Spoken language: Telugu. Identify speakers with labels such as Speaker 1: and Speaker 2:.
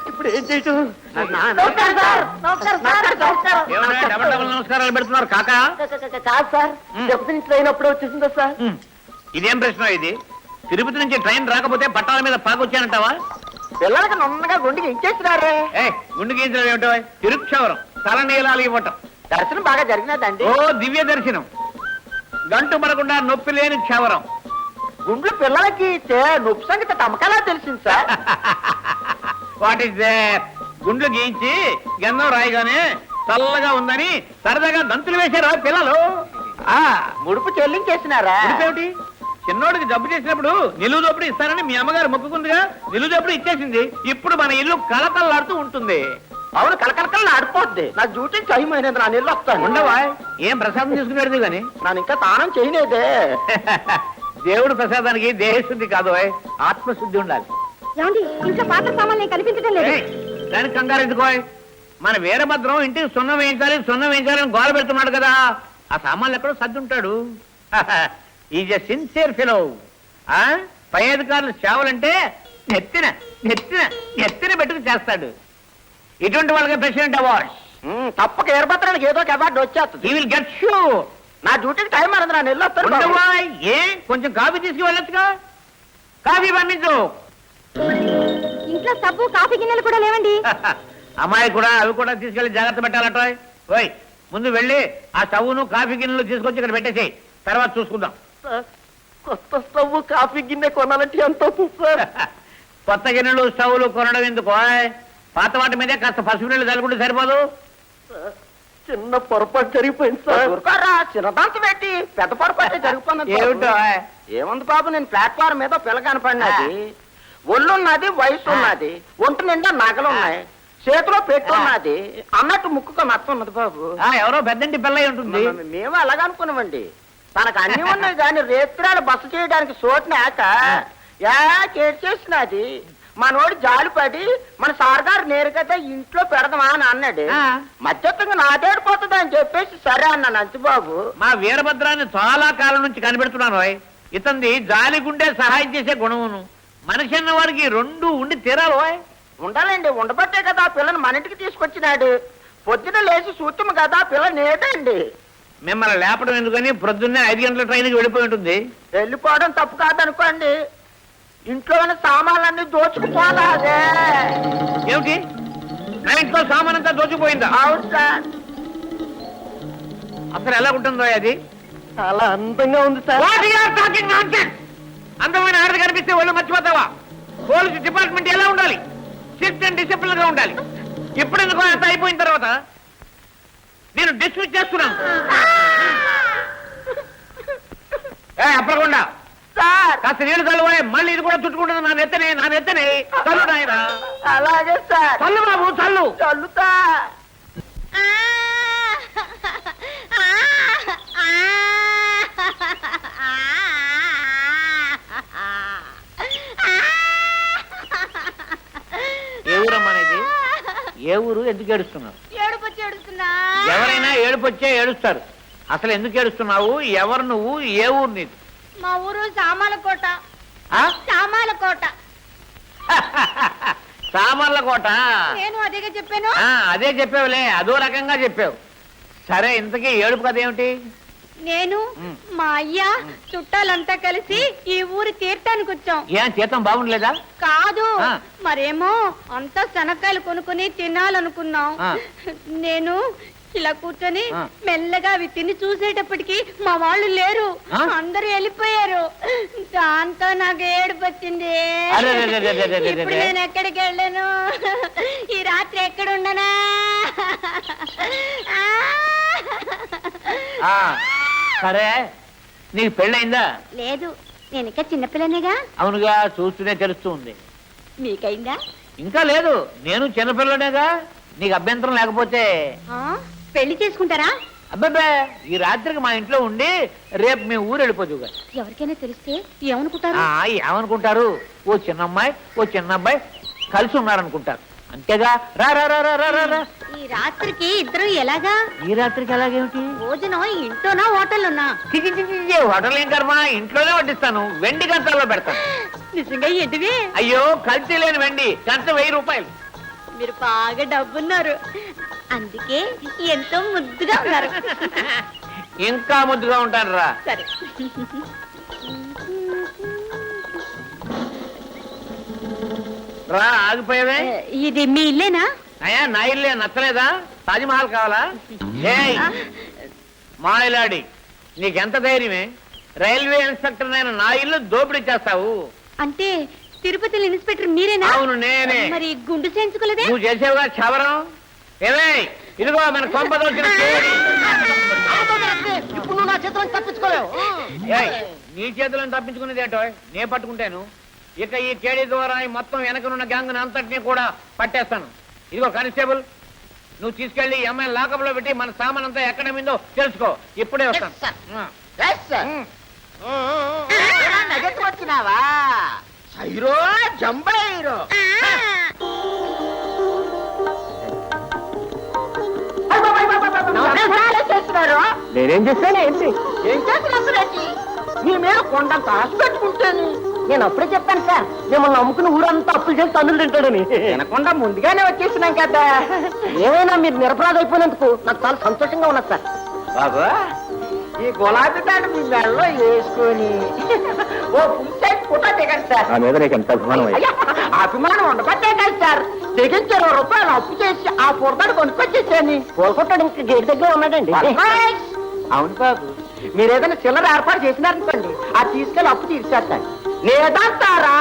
Speaker 1: ఇప్పుడు ఏం చేయటం?
Speaker 2: నమస్కారాలు పెడుతున్నారు కాకా?
Speaker 1: కాదు సార్, తిరుపతి నుంచి ట్రైన్ అప్పుడే వచ్చేసిందా సార్?
Speaker 2: ఇదేం ప్రశ్న ఇది? తిరుపతి నుంచి ట్రైన్ రాకపోతే పట్టాల మీద పాకొచ్చానంటావా?
Speaker 1: పిల్లలకి నన్నగా గుండెకి ఇచ్చేస్తున్నారే.
Speaker 2: గుండెకి ఏం ఏమిటో? తిరుక్షవరం, తలనీలాలు ఇవ్వటం.
Speaker 1: దర్శనం బాగా జరిగినదండి.
Speaker 2: ఓ దివ్య దర్శనం, గంటు పడకుండా నొప్పి లేని క్షవరం.
Speaker 1: గుండ్లు పిల్లలకి నొప్పి సంగతి తమకలా తెలిసింది సార్.
Speaker 2: వాట్ ఈస్ గుండ్లు గీయించి గంధం రాయిగానే చల్లగా ఉందని సరదాగా దంతులు వేశారు పిల్లలు.
Speaker 1: ముడుపు చెల్లించేసినారా?
Speaker 2: ఏమిటి? చిన్నోడికి జబ్బు చేసినప్పుడు నిలువు దోపుడు ఇస్తారని మీ అమ్మగారు మొక్కుకుందిగా, నిలువు దోపుడు ఇచ్చేసింది. ఇప్పుడు మన ఇల్లు కలకల్లాడుతూ ఉంటుంది.
Speaker 1: అవును, కలకలకల్లా ఆడిపోద్ది. నా డ్యూటీ టైం అయినది, నా నీళ్ళు వస్తాను.
Speaker 2: ఉండవా? ఏం ప్రసాదం తీసుకునేది గాని
Speaker 1: నేను ఇంకా తానం చేయలేదే.
Speaker 2: దేవుడు ప్రసాదానికి దేహశుద్ధి కాదు, ఆత్మశుద్ధి ఉండాలి.
Speaker 3: ఇంట్లో పాత్ర సామాన్లు కనిపించడం లేదు.
Speaker 2: దానికి కంగారు ఎందుకో? మన వీరభద్రం ఇంటికి సున్నం వేయించాలని గోల పెడుతున్నాడు కదా, ఆ సామాన్లు ఎక్కడో సర్ది ఉంటాడు. Is a sincere fellow. పై అధికారులు సేవలంటే నెత్తిన నెత్తిన నెత్తిన పెట్టుకు చేస్తాడు. ఇటువంటి వాళ్ళకి ప్రెసిడెంట్ అవార్డ్.
Speaker 1: తప్పక వీరభద్రానికి ఏదో ఒక అవార్డు వచ్చేస్తుంది.
Speaker 2: He will get shoe.
Speaker 1: నా డ్యూటీకి టైం అన్నది, నా నీళ్ళు వస్తాను.
Speaker 2: ఏ కొంచెం కాఫీ తీసుకు వెళ్ళొచ్చుగా? కాఫీ పంపించు.
Speaker 3: ఇంట్లో సబ్బు కాఫీ గిన్నెలు కూడా లేవండి.
Speaker 2: అమ్మాయి కూడా అవి కూడా తీసుకెళ్లి జాగ్రత్త పెట్టాలట. ఓయ్ ముందు వెళ్ళి ఆ స్టవ్ను కాఫీ గిన్నెలు తీసుకొచ్చి ఇక్కడ పెట్టేసేయి, తర్వాత చూసుకుందాం.
Speaker 1: కొత్త స్టవ్ కాఫీ గిన్నె కొనాలంటే ఎంత సార్?
Speaker 2: కొత్త గిన్నెలు స్టవ్లు కొనడం ఎందుకు? పాత వాటి మీదే కాస్త పసుపు నీళ్ళు చల్లుకుంటే సరిపోదు.
Speaker 1: చిన్న పొరపాటు జరిగిపోయింది సార్. చిన్నదాంత పెట్టి పెద్ద పొరపాటు జరిగిపోయింది.
Speaker 2: ఏమిటో?
Speaker 1: ఏముంది బాబు, నేను ప్లాట్ఫారం మీద పిల్ల కనపడినది, ఒళ్ళున్నది, వయసు ఉన్నది, ఒంటి నిండా నగలున్నాయి, చేతిలో పెట్టున్నది అన్నట్టు ముక్కుగా మత్తం ఉన్నది బాబు.
Speaker 2: ఎవరో పెద్దంటి పిల్ల ఉంటుంది.
Speaker 1: మేము అలాగనుకున్నామండి. తనకు అన్ని ఉన్నాయి కానీ రేత్రాలు బస చేయడానికి చోటునాక చేసినది. మనోడు జాలిపడి మన సార్ గారు నేరుగా ఇంట్లో పెడదామా అని అన్నాడు. మధ్యత్తంగా నాటేడిపోతుంది అని చెప్పేసి సరే అన్నాను అంతిబాబు.
Speaker 2: మా వీరభద్రాన్ని చాలా కాలం నుంచి కనిపెడుతున్నాను. ఇతంది జాలిగుండే సహాయం చేసే గుణమును, మనిషి అన్న వారికి రెండు ఉండి తీరాలి.
Speaker 1: ఉండాలండి, ఉండబట్టే కదా పిల్లని మన ఇంటికి తీసుకొచ్చినాడు. పొద్దున లేచి సూత్యము కదా పిల్ల నేటండి.
Speaker 2: మిమ్మల్ని లేపడం ఎందుకని ప్రొద్దున్నే 5 గంటల ట్రైన్కి వెళ్ళిపోయి ఉంటుంది.
Speaker 1: వెళ్ళిపోవడం తప్పు కాదనుకోండి, ఇంట్లో ఉన్న సామాన్లన్నీ దోచుకుపోలాదే.
Speaker 2: ఏమిటి? నా ఇంట్లో సామాన్ అంతా దోచుకుపోయిందా?
Speaker 1: అవును సార్.
Speaker 2: అసలు ఎలా ఉంటుందో అది?
Speaker 1: చాలా అందంగా ఉంది సార్.
Speaker 2: అందమైన ఆడది కనిపిస్తే వాళ్ళు మర్చిపోతావా? పోలీసు డిపార్ట్మెంట్ ఎలా ఉండాలి? స్ట్రిక్ట్ అండ్ డిసిప్లిన్ గా ఉండాలి. ఇప్పుడు ఎందుకు అంత అయిపోయిన తర్వాత నేను డిస్మిస్ చేస్తున్నాను. అప్పకుండా
Speaker 1: సార్
Speaker 2: కాస్త నీళ్ళు చల్లువా. మళ్ళీ ఇది కూడా చుట్టుకుంటుంది. నా నెత్తనే చల్లు నాయనా.
Speaker 1: అలాగే సార్.
Speaker 2: చల్లు బాబు, చల్లు.
Speaker 1: చల్లుతా.
Speaker 2: ఏ ఊరమ్మనేది? ఏ ఊరు? ఎందుకు ఏడుస్తున్నావు? ఎవరైనా ఏడుపొచ్చే ఏడుస్తారు. అసలు ఎందుకు ఏడుస్తున్నావు? ఎవరు నువ్వు? ఏ ఊరు నీది?
Speaker 3: మా ఊరు సామాలకోట. సామాలకోట.
Speaker 2: సామర్లకోట.
Speaker 3: నేను అదేగా చెప్పాను.
Speaker 2: అదే చెప్పావులే, అదో రకంగా చెప్పావు. సరే, ఇంతకీ ఏడుపు కథ ఏమిటి?
Speaker 3: నేను మా అయ్య చుట్టాలంతా కలిసి ఈ ఊరు తీర్థానికి వచ్చాం.
Speaker 2: ఏం జీతం బాగుండలేదా?
Speaker 3: కాదు, మరేమో అంతా శనక్కాయలు కొనుక్కుని తినాలనుకున్నాం. నేను ఇలా కూర్చొని మెల్లగా అవి తిని చూసేటప్పటికి మా వాళ్ళు లేరు, అందరూ వెళ్ళిపోయారు. దాంతో నాకు ఏడుపు వచ్చింది. ఇప్పుడు నేను ఎక్కడికి వెళ్ళను? ఈ రాత్రి ఎక్కడ ఉండనా?
Speaker 2: సరే, నీకు పెళ్ళయిందా?
Speaker 3: లేదు, నేను ఇంకా చిన్నపిల్లనేగా.
Speaker 2: అవునుగా, చూస్తూనే తెలుస్తూ ఉంది.
Speaker 3: మీకైందా?
Speaker 2: ఇంకా లేదు, నేను చిన్నపిల్లనేగా. నీకు అభ్యంతరం లేకపోతే
Speaker 3: పెళ్లి చేసుకుంటారా?
Speaker 2: అబ్బాబే, ఈ రాత్రికి మా ఇంట్లో ఉండి రేపు మీ ఊరు వెళ్ళిపోతుగా.
Speaker 3: ఎవరికైనా తెలిస్తే ఏమనుకుంటారు?
Speaker 2: ఏమనుకుంటారు? ఓ చిన్న అమ్మాయి, ఓ చిన్న అబ్బాయి కలిసి ఉన్నారనుకుంటారు. అంతేగా రా రా రా రా రా రా, రా.
Speaker 3: ఈ రాత్రికి ఇద్దరు ఎలాగా?
Speaker 2: ఈ రాత్రికి ఎలాగేమిటి?
Speaker 3: భోజనం ఇంట్లోనా హోటల్లోనా?
Speaker 2: హోటల్ ఏం కర్మ, ఇంట్లోనే వడ్డిస్తాను, వెండి కంచాల్లో పెడతాను.
Speaker 3: నిజంగా ఏంటివి?
Speaker 2: అయ్యో కల్తీ లేని వెండి, కంచం 1000 రూపాయలు.
Speaker 3: మీరు బాగా డబ్బున్నారు, అందుకే ఎంతో ముద్దుగా ఉన్నారు.
Speaker 2: ఇంకా ముద్దుగా ఉంటాను రా.
Speaker 3: సరే,
Speaker 2: రా ఆగిపోయావే.
Speaker 3: ఇది మీ ఇల్లేనా?
Speaker 2: అయ్యా నా ఇల్లే నచ్చలేదా? తాజ్మహల్ కావాలా? ఏయ్ మాయలాడి, నీకెంత ధైర్యమే? రైల్వే ఇన్స్పెక్టర్ అయిన నా ఇల్లు దోపిడీ చేస్తావు?
Speaker 3: అంటే తిరుపతి ఇన్స్పెక్టర్ మీరేనా?
Speaker 2: అవును నేనే.
Speaker 3: మరి గుండు చేయించుకోలేదే?
Speaker 2: నువ్వు చేసేవుగా క్షవరం. ఏమే ఇదిగో మన కొంపదొచ్చిన కేడి.
Speaker 1: ఇప్పుడు నువ్వు నా చేతులను తప్పించుకోలేవు.
Speaker 2: ఏయ్, నీ చేతులను తప్పించుకునేది ఏంటో నే పట్టుకుంటాను. ఇక ఈ కేడీ ద్వారా ఈ మొత్తం వెనకనున్న గ్యాంగ్ అంతటినీ కూడా పట్టేస్తాను. ఇదిగో కానిస్టేబుల్, నువ్వు తీసుకెళ్లి ఈ అమ్మాయిని లాకప్ లో పెట్టి మన సామాన్ అంతా ఎక్కడ మిందో తెలుసుకో. ఇప్పుడే వస్తాను.
Speaker 1: నగెత్తు వచ్చినావా? సైరో జంబైరో. చేస్తున్నారు.
Speaker 2: నేనేం చేస్తాను ఏంటి?
Speaker 1: ఏం చేస్తున్నారు? మీ మీద కొండంత ఆశ పెట్టుకుంటాను. నేను అప్పుడే చెప్పాను సార్, మిమ్మల్ని నమ్ముకుని ఊరంతా అప్పులు చేసి తన్నులు తింటాడని. వినకుండా ముందుగానే వచ్చేసినాం కదా. ఏమైనా మీరు నిరపరాధ అయిపోయినందుకు నాకు చాలా సంతోషంగా ఉన్నది సార్.
Speaker 2: బాబు
Speaker 1: ఈ గులాబీ దాన్ని మీ మెడలో వేసుకొని ఓ ఫుల్ సైజ్ ఫోటో దిగండి సార్.
Speaker 2: నా మీద నీకు ఎంత అభిమానం అయ్యా?
Speaker 1: అభిమానం ఉండబట్టే కదా సార్ తెగించి 20 రూపాయలు అప్పు చేసి ఆ ఫోటోని కొనుక్కొచ్చేసాను. కోలుకుంటాడు ఇంకా గేట్ దగ్గర ఉన్నాడండి. అవును బాబు, మీరు ఏదైనా చిల్లర ఏర్పాటు చేసినారనుకోండి, అది తీసుకెళ్ళి అప్పు తీర్చేస్తాను. లేదంటారా?